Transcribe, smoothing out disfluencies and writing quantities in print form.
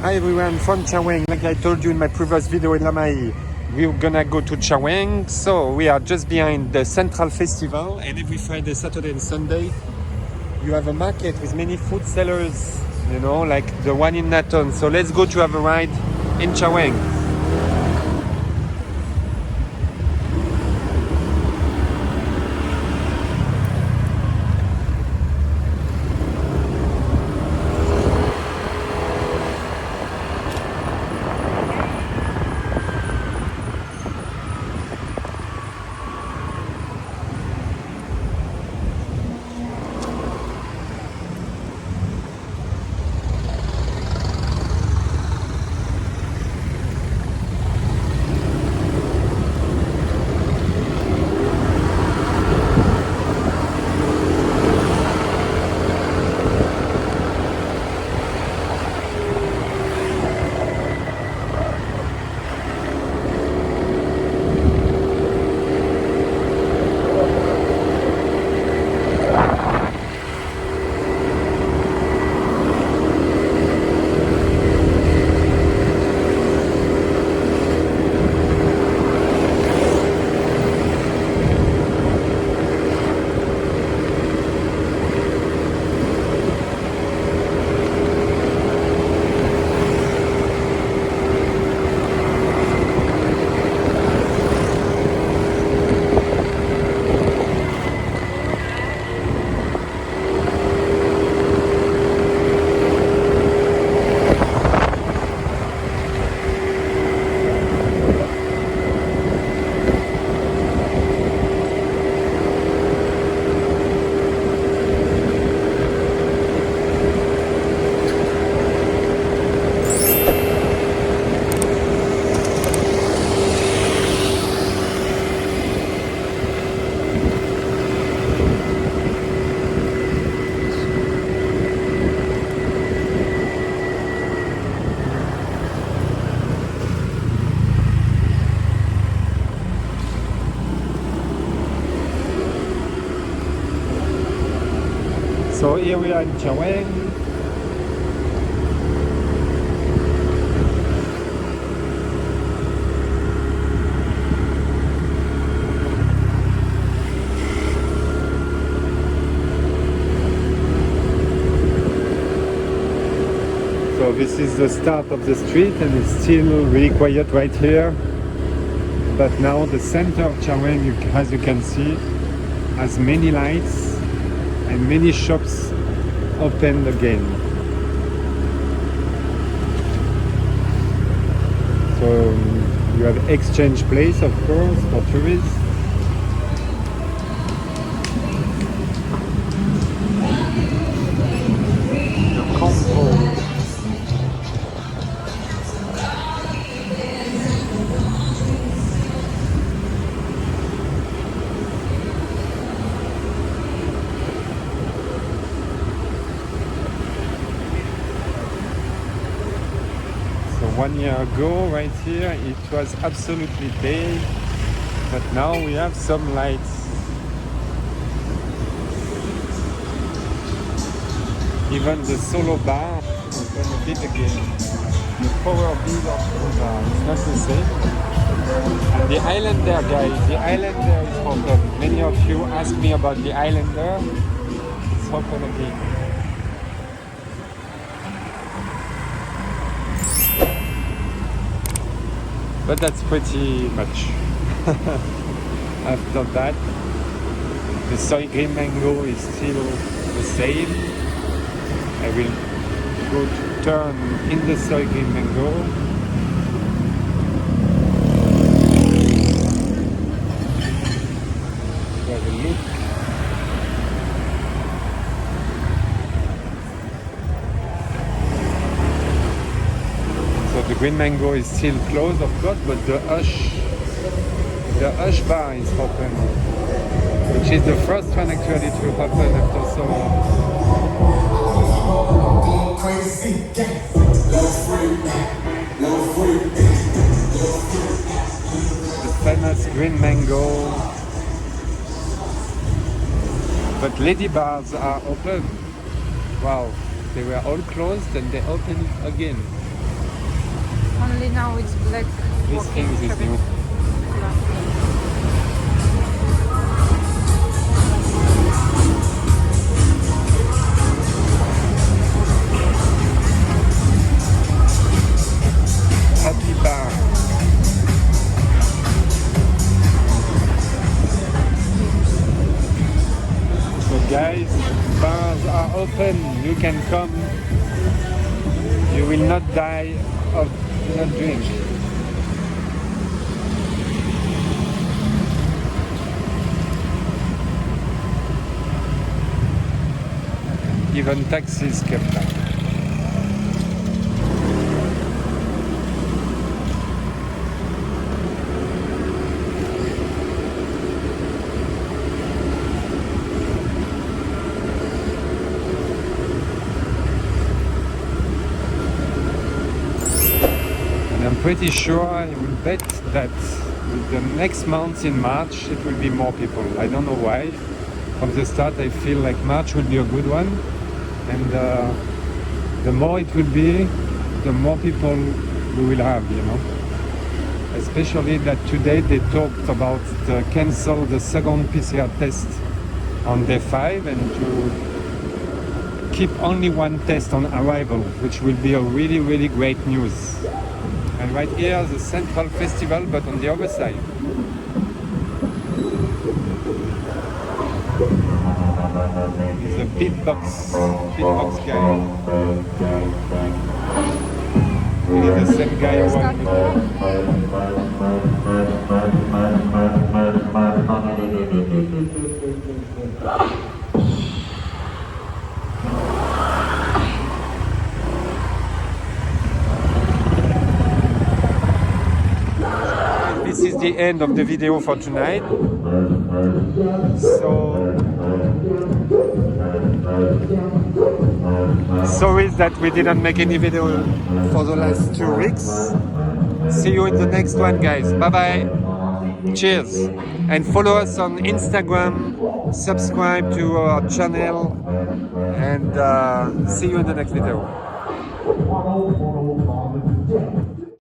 Hi everyone, from Chaweng. Like I told you in my previous video in Lamai, we're gonna go to Chaweng. So we are just behind the Central Festival, and every Friday, Saturday and Sunday you have a market with many food sellers, you know, like the one in Naton. So let's go to have a ride in Chaweng. So here we are in Chaweng. So this is the start of the street, and it's still really quiet right here. But now the center of Chaweng, as you can see, has many lights and many shops opened again. So you have exchange place, of course, for tourists. The combo. So 1 year ago, right here, it was absolutely day, but now we have some lights. Even the solo bar open a bit again. The power beat of solo bar is not the same. And the Islander, guys, the Islander is open. Many of you ask me about the Islander. It's open again. But that's pretty much. After that, the soy green mango is still the same. I will go to turn in the soy green mango. Have a look. So the green mango is still closed, of course, but the Hush bar is open, which is the first one actually to open after so long. The famous green mango. But lady bars are open. Wow, they were all closed and they opened again. Only now it's black. This thing is new. Happy bar. So guys, bars are open. You can come. You will not die of not drink. Even taxis kept up. And I'm pretty sure, I will bet that with the next month in March it will be more people. I don't know why. From the start I feel like March will be a good one. And the more it will be, the more people we will have, you know. Especially that today they talked about cancel the second PCR test on day 5 and to keep only one test on arrival, which will be a really, really great news. And right here, the Central Festival, but on the other side. The beatbox guy. Really the same guy I want This is the end of the video for tonight. So sorry that we didn't make any video for the last 2 weeks. See you in the next one, guys. Bye bye. Cheers. And follow us on Instagram, subscribe to our channel, and see you in the next video.